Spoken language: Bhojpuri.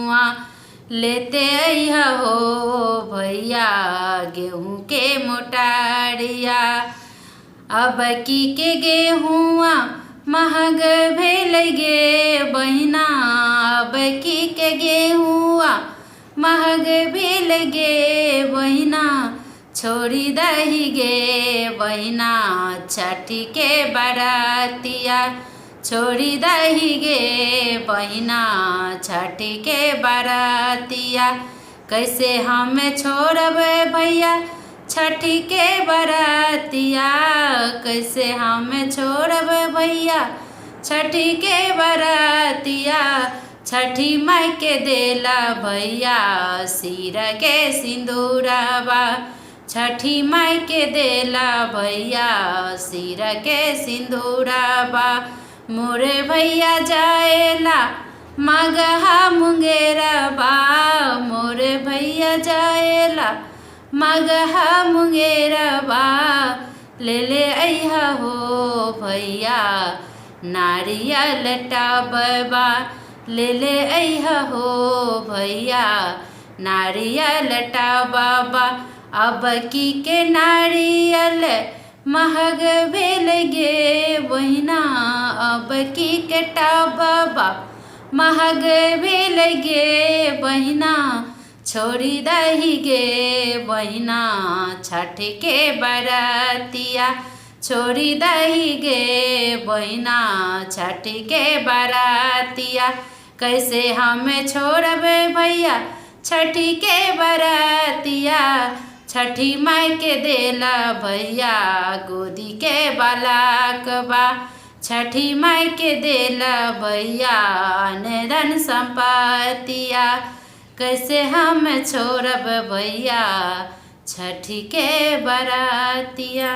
गेहुआ लेते अइहा हो भैया गेहूँ के मोटारिया। अब की के गेहुआ महग भेल गे बहिना, अब की के गेहुआ महग भेल गे बहिना, छोड़ी दही गे बहिना छठी के बरातिया, छोड़ी दही गे बहिना छठी के बरातिया। कैसे हम छोड़ब भैया छठी के बरातिया, कैसे हम छोड़ब भैया छठी के बरातिया। छठी माई के देला भैया सिर के सिंदूरवा, छठी माई के देला भैया सिर के सिंदूरवा। मोरे भैया जाएला मगहा मुंगेरवा, मोरे भैया जाएला मगहा मुंगेरवा। ले ले अइहा हो भैया नारियल टबवा, ले ले अइहा हो भैया नारियल टबवा। अब की के नारियल महग भेल गे बहिना, अब की के टबवा महग भेल गे बहिना, छोड़ी दही गे बहिना छठ के बरातिया, छोड़ी दही गे बहिना छठ के बरातिया। कैसे हम छोड़ब भैया छठी के बरातिया, छठी माई के देला भैया गोदी के बालकवा, छठी माई के देला भैया अनधन संपत्तिया। कैसे हम छोड़ब भैया छठी के बरातिया।